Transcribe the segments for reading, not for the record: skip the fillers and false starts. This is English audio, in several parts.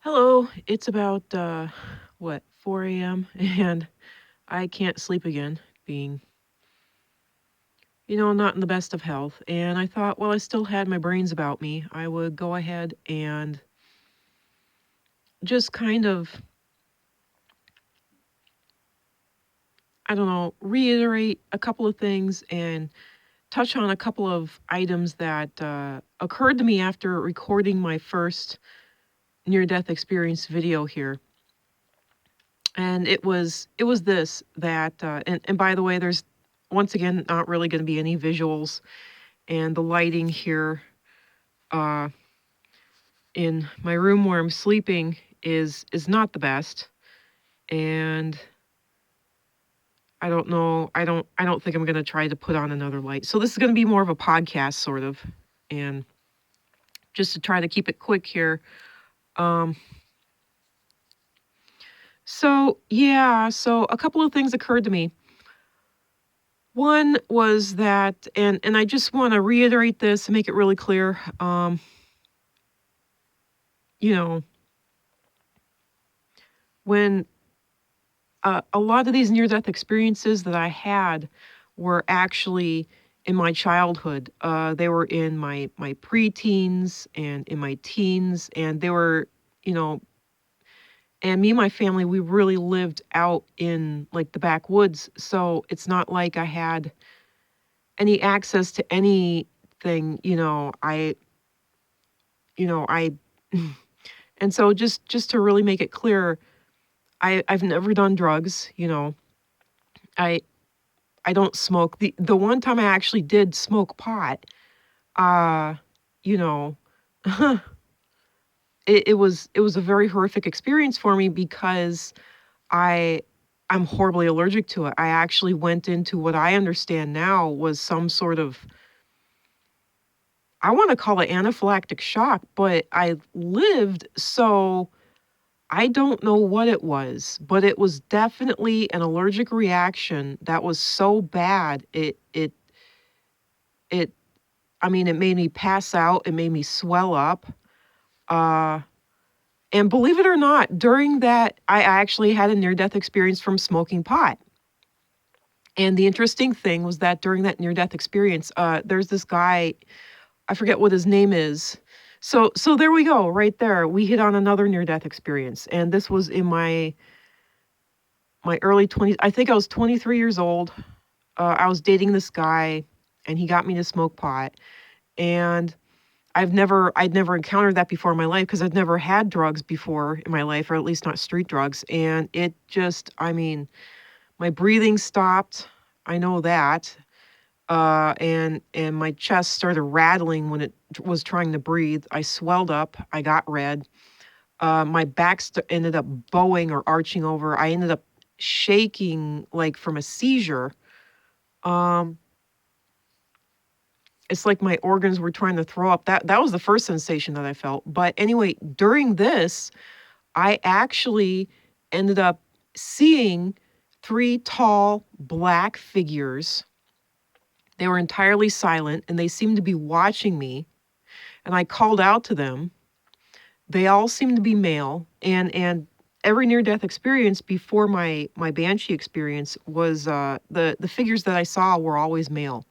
Hello, it's about 4 a.m. and I can't sleep again, being, not in the best of health. And I thought, well, I still had my brains about me. I would go ahead and just kind of, I don't know, reiterate a couple of things and touch on a couple of items that occurred to me after recording my first near-death experience video here. And it was this that and by the way, there's once again not really going to be any visuals, and the lighting here uh in my room where I'm sleeping is not the best. And I don't think I'm going to try to put on another light. So this is going to be more of a podcast sort of, and just to try to keep it quick here. um so a couple of things occurred to me. One was that, and I just want to reiterate this and make it really clear. You know, when a lot of these near-death experiences that I had were actually in my childhood. They were in my preteens and in my teens, and they were, you know, and me and my family, we really lived out in like the backwoods. So it's not like I had any access to anything, I and so just to really make it clear, I've never done drugs. I I don't smoke. The one time I actually did smoke pot, uh, you know, it was a very horrific experience for me because I I'm horribly allergic to it. I actually went into what I understand now was some sort of, I want to call it anaphylactic shock, but I lived, so I don't know what it was, but it was definitely an allergic reaction that was so bad. It I mean, it made me pass out, it made me swell up. Uh and believe it or not, during that I actually had a near death experience from smoking pot. And the interesting thing was that during that near death experience, there's this guy, I forget what his name is. So there we go, right there. We hit on another near death experience. And this was in my early 20s. I think I was 23 years old. I was dating this guy and he got me to smoke pot. And I'd never encountered that before in my life because I'd never had drugs before in my life, or at least not street drugs. And it just, I mean, my breathing stopped. I know that. And my chest started rattling when it was trying to breathe. I swelled up. I got red. My back ended up bowing or arching over. I ended up shaking like from a seizure. Um, it's like my organs were trying to throw up. That was the first sensation that I felt. But anyway, during this, I actually ended up seeing three tall black figures. They were entirely silent and they seemed to be watching me. And I called out to them. They all seemed to be male, and every near death experience before my banshee experience was the figures that I saw were always male.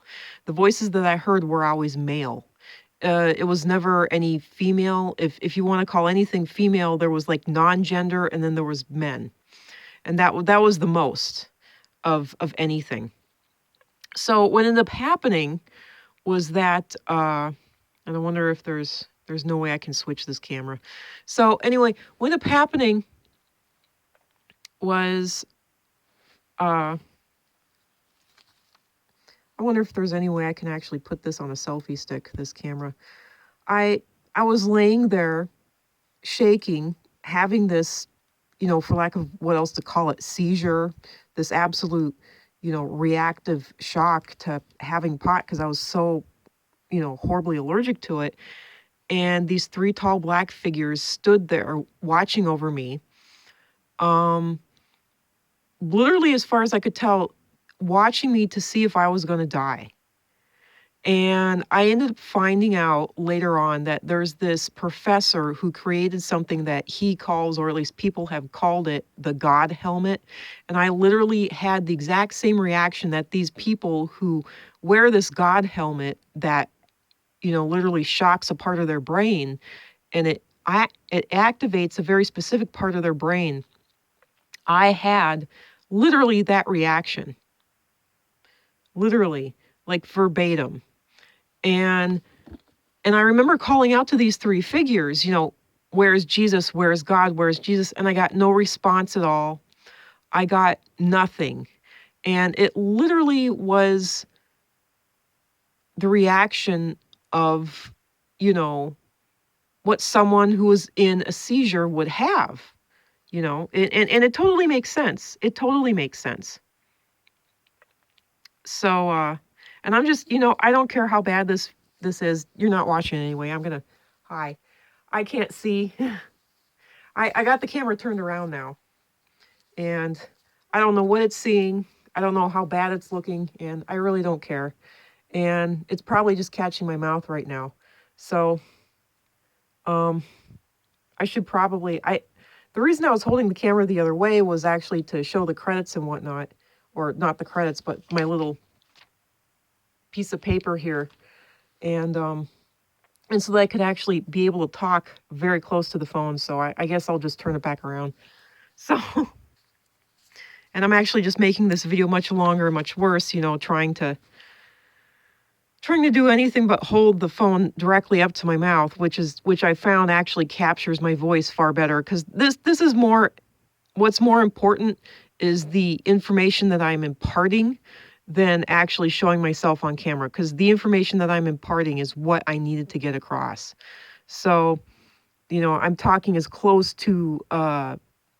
The voices that I heard were always male. It was never any female. If you want to call anything female, there was like non-gender, and then there was men, and that was the most of anything. So what ended up happening was that, and I wonder if there's no way I can switch this camera. So anyway, what ended up happening was, I wonder if there's any way I can actually put this on a selfie stick, this camera. I I was laying there shaking, having this, for lack of what else to call it, seizure, this absolute, reactive shock to having pot because I was so, horribly allergic to it. And these three tall black figures stood there watching over me. Um, Literally, as far as I could tell, watching me to see if I was going to die. And I ended up finding out later on that there's this professor who created something that he calls, or at least people have called it, the God helmet. And I literally had the exact same reaction that these people who wear this God helmet that, literally shocks a part of their brain, and it activates a very specific part of their brain. I had literally that reaction, literally, like verbatim. And I remember calling out to these three figures, where's Jesus? Where's God? Where's Jesus? And I got no response at all. I got nothing. And it literally was the reaction of, what someone who was in a seizure would have, and it totally makes sense. It totally makes sense. So, and I'm just, I don't care how bad this is. You're not watching anyway. Hi. I can't see. I got the camera turned around now, and I don't know what it's seeing. I don't know how bad it's looking, and I really don't care. And it's probably just catching my mouth right now. So, I should probably, the reason I was holding the camera the other way was actually to show the credits and whatnot, or not the credits, but my little piece of paper here. And so that I could actually be able to talk very close to the phone. So I guess I'll just turn it back around. So, and I'm actually just making this video much longer, much worse, trying to do anything but hold the phone directly up to my mouth, which I found actually captures my voice far better, because this is more, what's more important is the information that I'm imparting than actually showing myself on camera, because the information that I'm imparting is what I needed to get across. So, I'm talking as close to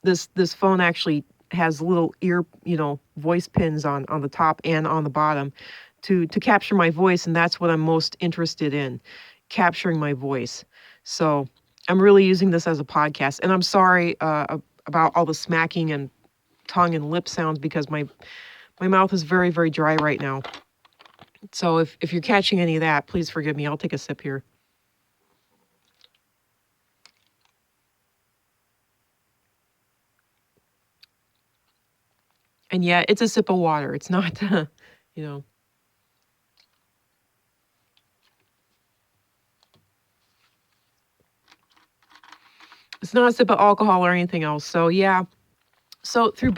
this phone actually has little ear, voice pins on the top and on the bottom to capture my voice, and that's what I'm most interested in, capturing my voice. So I'm really using this as a podcast, and I'm sorry about all the smacking and tongue and lip sounds, because my mouth is very, very dry right now. So if you're catching any of that, please forgive me. I'll take a sip here. And yeah, it's a sip of water. It's not, it's not a sip of alcohol or anything else. So yeah. So through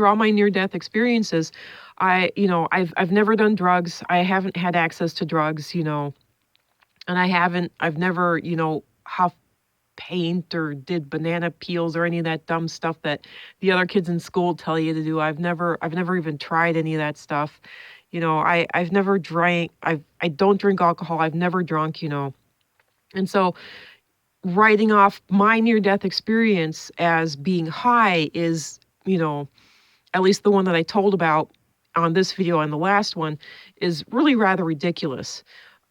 all my near-death experiences, I've never done drugs. I haven't had access to drugs, and I've never, huffed paint or did banana peels or any of that dumb stuff that the other kids in school tell you to do. I've never even tried any of that stuff. I've never drank. I don't drink alcohol. I've never drunk, And so writing off my near-death experience as being high is, at least the one that I told about on this video and the last one, is really rather ridiculous.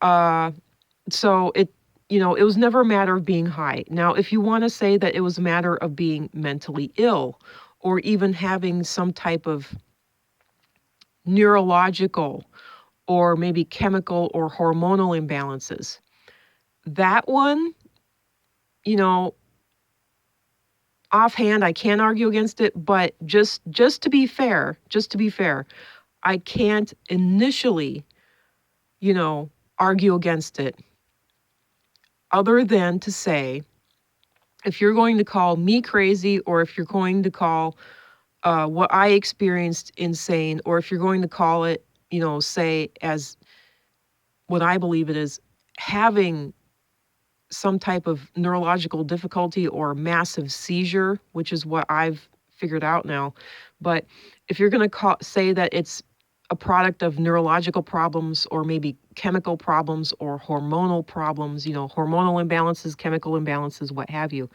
So it was never a matter of being high. Now, if you want to say that it was a matter of being mentally ill, or even having some type of neurological or maybe chemical or hormonal imbalances, that one, offhand, I can't argue against it, but just to be fair, I can't initially, argue against it, other than to say, if you're going to call me crazy, or if you're going to call what I experienced insane, or if you're going to call it, say as what I believe it is, having some type of neurological difficulty or massive seizure, which is what I've figured out now. But if you're going to say that it's a product of neurological problems, or maybe chemical problems, or hormonal problems, hormonal imbalances, chemical imbalances, what have you,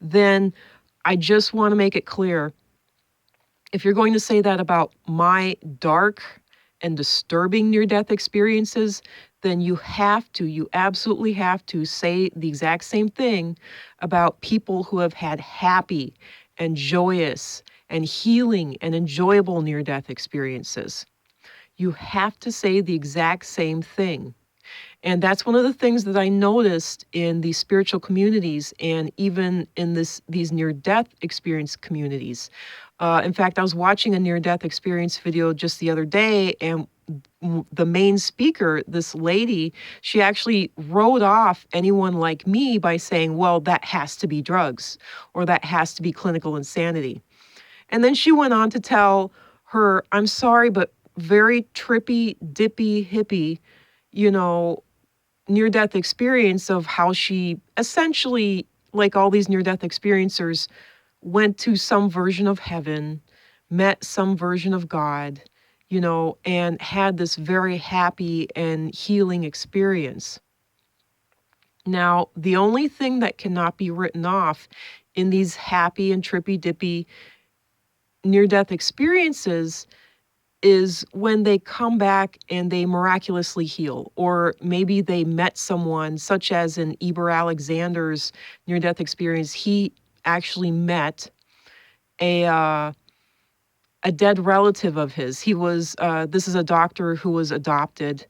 then I just want to make it clear, if you're going to say that about my dark and disturbing near-death experiences, then you absolutely have to say the exact same thing about people who have had happy and joyous and healing and enjoyable near-death experiences. You have to say the exact same thing. And that's one of the things that I noticed in these spiritual communities and even in these near-death experience communities. In fact, I was watching a near-death experience video just the other day, and the main speaker, this lady, she actually wrote off anyone like me by saying, well, that has to be drugs or that has to be clinical insanity. And then she went on to tell her, I'm sorry, but very trippy, dippy, hippie, you know, near death experience of how she essentially, like all these near death experiencers, went to some version of heaven, met some version of God, and had this very happy and healing experience. Now, the only thing that cannot be written off in these happy and trippy dippy near death experiences is when they come back and they miraculously heal, or maybe they met someone, such as in Eber Alexander's near death experience. He actually met a dead relative of his. He was, this is a doctor who was adopted,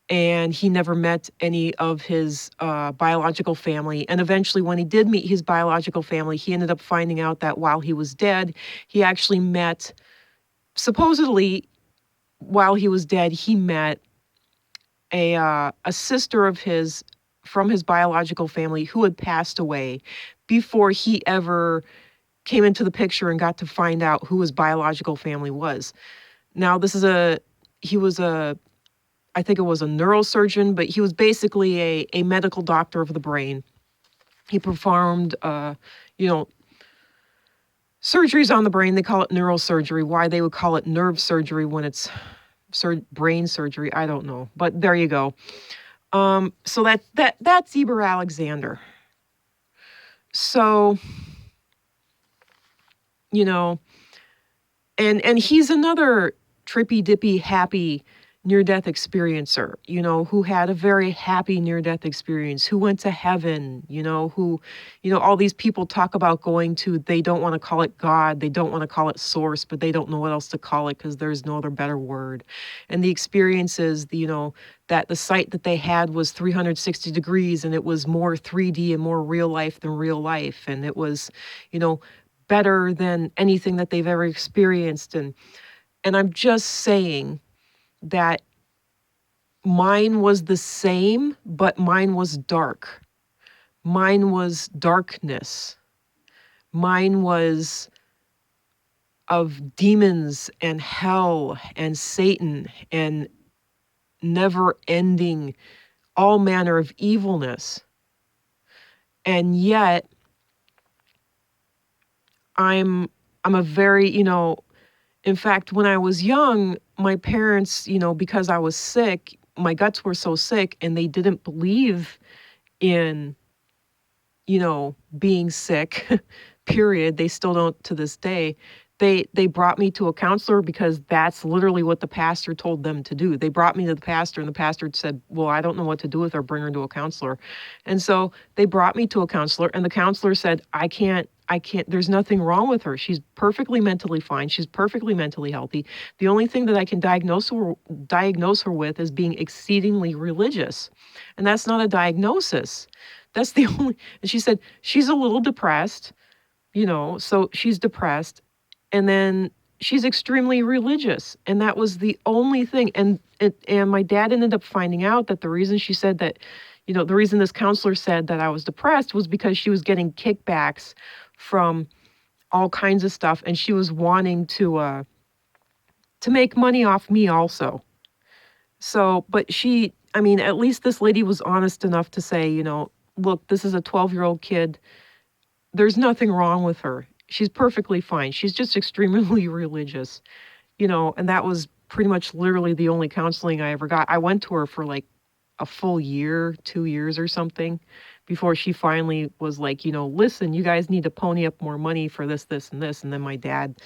and he never met any of his biological family. And eventually, when he did meet his biological family, he ended up finding out that while he was dead, he actually met, supposedly, while he was dead, he met a sister of his from his biological family who had passed away before he ever came into the picture and got to find out who his biological family was. Now, he was I think it was a neurosurgeon, but he was basically a medical doctor of the brain. He performed, surgeries on the brain. They call it neurosurgery. Why they would call it nerve surgery when it's brain surgery, I don't know. But there you go. So that's Eber Alexander. So, and he's another trippy dippy happy near-death experiencer, who had a very happy near-death experience, who went to heaven, who, all these people talk about going to, they don't want to call it God, they don't want to call it source, but they don't know what else to call it because there's no other better word. And the experiences, that the site that they had was 360 degrees and it was more 3D and more real life than real life. And it was, better than anything that they've ever experienced. And I'm just saying that mine was the same, but mine was dark. Mine was darkness. Mine was of demons and hell and Satan and never ending all manner of evilness. And yet I'm a very, in fact, when I was young, my parents, because I was sick, my guts were so sick and they didn't believe in, being sick, period. They still don't to this day. They brought me to a counselor because that's literally what the pastor told them to do. They brought me to the pastor and the pastor said, well, I don't know what to do with her, bring her to a counselor. And so they brought me to a counselor and the counselor said, I can't, there's nothing wrong with her. She's perfectly mentally fine. She's perfectly mentally healthy. The only thing that I can diagnose her with is being exceedingly religious. And that's not a diagnosis. That's the only, and she said, she's a little depressed, so she's depressed. And then she's extremely religious. And that was the only thing. And my dad ended up finding out that the reason she said that, the reason this counselor said that I was depressed was because she was getting kickbacks from all kinds of stuff. And she was wanting to make money off me also. So, but at least this lady was honest enough to say, look, this is a 12-year-old kid. There's nothing wrong with her. She's perfectly fine. She's just extremely religious, and that was pretty much literally the only counseling I ever got. I went to her for like a full year, 2 years or something before she finally was like, listen, you guys need to pony up more money for this, this, and this. And then my dad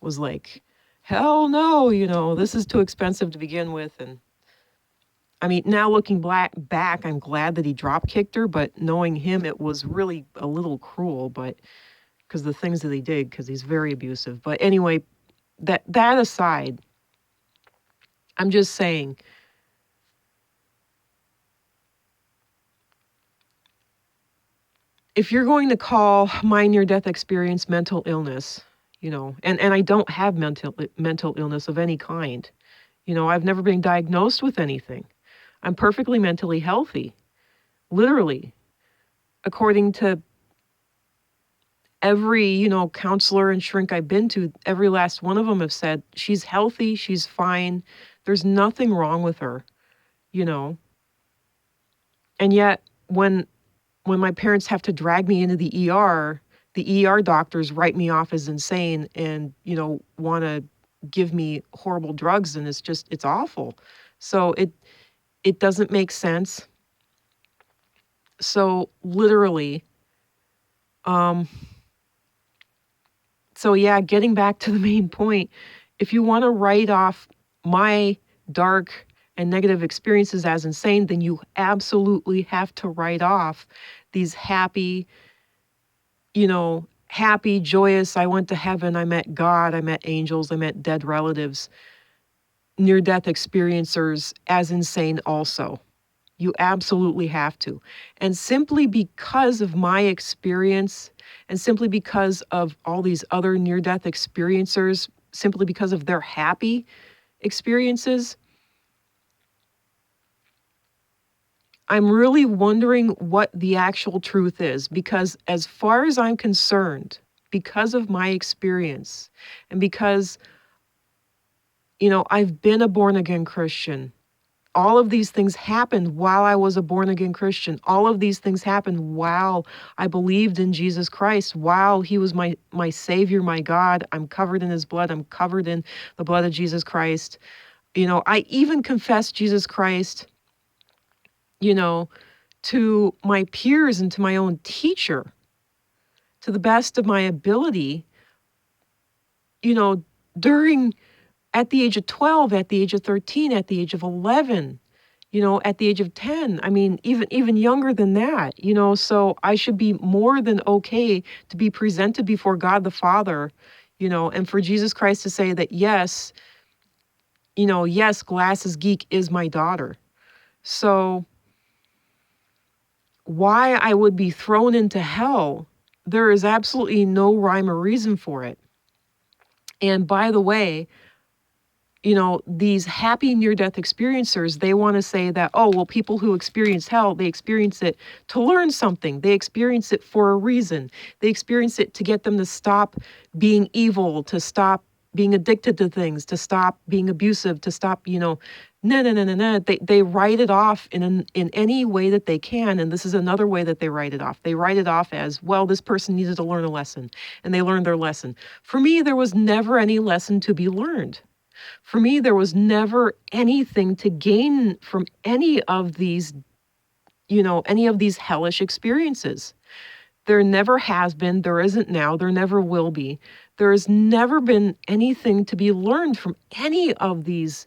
was like, hell no, this is too expensive to begin with. And now looking back, I'm glad that he drop kicked her, but knowing him, it was really a little cruel, but because the things that he did, because he's very abusive. But anyway, that aside, I'm just saying, if you're going to call my near-death experience mental illness, and I don't have mental illness of any kind. I've never been diagnosed with anything. I'm perfectly mentally healthy, literally, according to every, counselor and shrink I've been to. Every last one of them have said she's healthy, she's fine, there's nothing wrong with her, And yet, when my parents have to drag me into the ER doctors write me off as insane and, want to give me horrible drugs, and it's awful. So it doesn't make sense. So literally, so yeah, getting back to the main point, if you want to write off my dark and negative experiences as insane, then you absolutely have to write off these happy, joyous, I went to heaven, I met God, I met angels, I met dead relatives, near-death experiencers as insane also. You absolutely have to. And simply because of my experience, and simply because of all these other near-death experiencers, simply because of their happy experiences, I'm really wondering what the actual truth is, because as far as I'm concerned, because of my experience, and because, I've been a born-again Christian, all of these things happened while I was a born-again Christian. All of these things happened while I believed in Jesus Christ, while he was my Savior, my God. I'm covered in his blood. I'm covered in the blood of Jesus Christ. I even confessed Jesus Christ, to my peers and to my own teacher, to the best of my ability, during, at the age of 12, at the age of 13, at the age of 11, at the age of 10. I mean, even younger than that, so I should be more than okay to be presented before God the Father, and for Jesus Christ to say that, yes, yes, Glasses Geek is my daughter. So why I would be thrown into hell, there is absolutely no rhyme or reason for it. And by the way, these happy near-death experiencers, they want to say that, oh, well, people who experience hell, they experience it to learn something. They experience it for a reason. They experience it to get them to stop being evil, to stop being addicted to things, to stop being abusive, to stop, no. They write it off in any way that they can. And this is another way that they write it off. They write it off as, well, this person needed to learn a lesson, and they learned their lesson. For me, there was never any lesson to be learned. For me, there was never anything to gain from any of these, any of these hellish experiences. There never has been, there isn't now, there never will be. There has never been anything to be learned from any of these,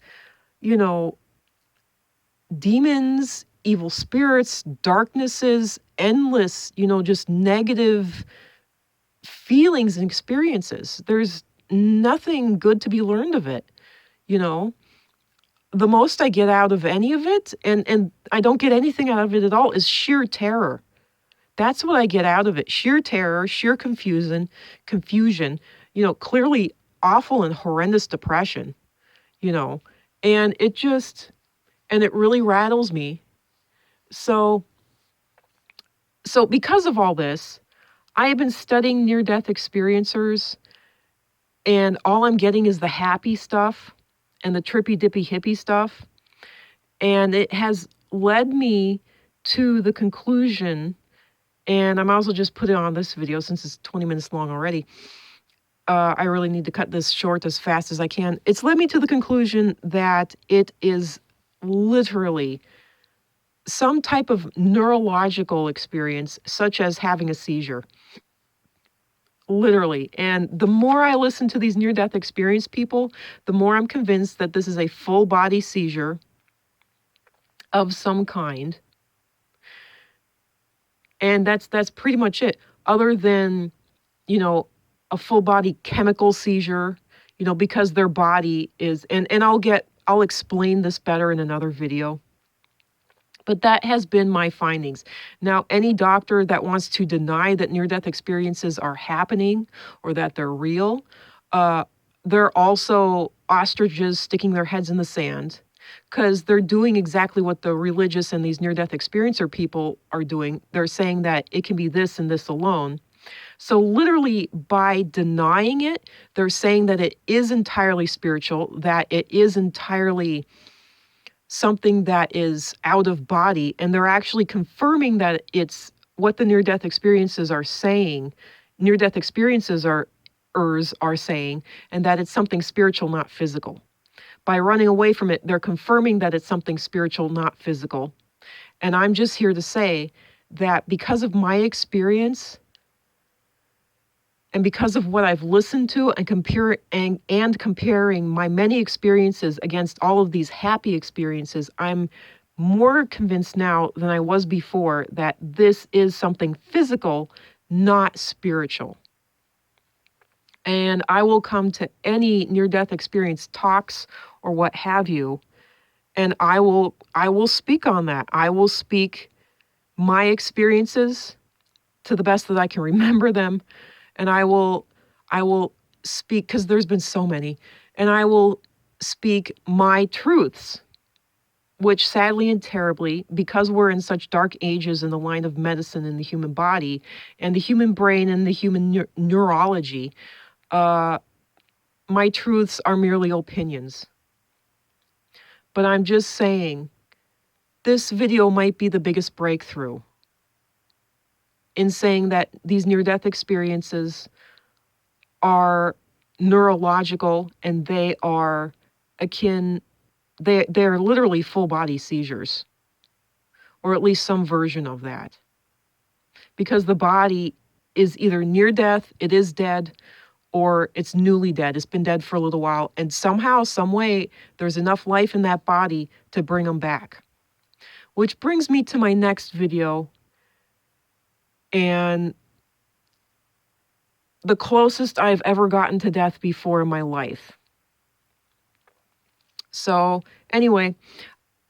demons, evil spirits, darknesses, endless, just negative feelings and experiences. There's nothing good to be learned of it. The most I get out of any of it, and I don't get anything out of it at all, is sheer terror. That's what I get out of it. Sheer terror, sheer confusion, clearly awful and horrendous depression, and it really rattles me. So because of all this, I have been studying near-death experiencers, and all I'm getting is the happy stuff and the trippy-dippy hippie stuff. And it has led me to the conclusion, and I'm also just put it on this video since it's 20 minutes long already. I really need to cut this short as fast as I can. It's led me to the conclusion that it is literally some type of neurological experience, such as having a seizure. Literally. And the more I listen to these near-death experience people, the more I'm convinced that this is a full-body seizure of some kind. And that's pretty much it. Other than, a full-body chemical seizure, because their body is, and I'll explain this better in another video. But that has been my findings. Now, any doctor that wants to deny that near-death experiences are happening or that they're real, they're also ostriches sticking their heads in the sand, because they're doing exactly what the religious and these near-death experiencer people are doing. They're saying that it can be this and this alone. So literally by denying it, they're saying that it is entirely spiritual, that it is entirely something that is out of body, and they're actually confirming that it's what the near-death experiences are saying. Near-death experiences are saying, and that it's something spiritual, not physical. By running away from it, they're confirming that it's something spiritual, not physical. And I'm just here to say that because of my experience and because of what I've listened to and comparing my many experiences against all of these happy experiences, I'm more convinced now than I was before that this is something physical, not spiritual. And I will come to any near-death experience talks or what have you, and I will speak on that. I will speak my experiences to the best that I can remember them, and I will speak, because there's been so many, and I will speak my truths, which sadly and terribly, because we're in such dark ages in the line of medicine and the human body and the human brain and the human neurology, my truths are merely opinions. But I'm just saying, this video might be the biggest breakthrough in saying that these near-death experiences are neurological, and they are akin, they're literally full-body seizures, or at least some version of that. Because the body is either near death, it is dead, or it's newly dead. It's been dead for a little while, and somehow, some way, there's enough life in that body to bring them back. Which brings me to my next video, and the closest I've ever gotten to death before in my life. So anyway,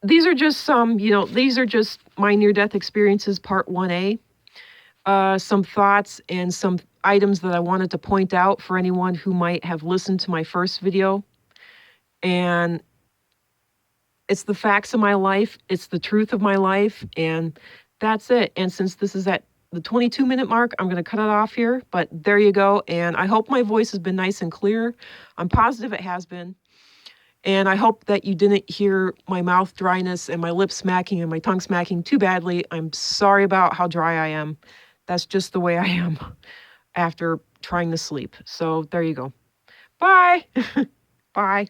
these are just some, these are just my near-death experiences, part 1A. Some thoughts and some items that I wanted to point out for anyone who might have listened to my first video. And it's the facts of my life. It's the truth of my life. And that's it. And since this is at the 22-minute mark, I'm going to cut it off here. But there you go. And I hope my voice has been nice and clear. I'm positive it has been. And I hope that you didn't hear my mouth dryness and my lips smacking and my tongue smacking too badly. I'm sorry about how dry I am. That's just the way I am after trying to sleep. So there you go. Bye. Bye.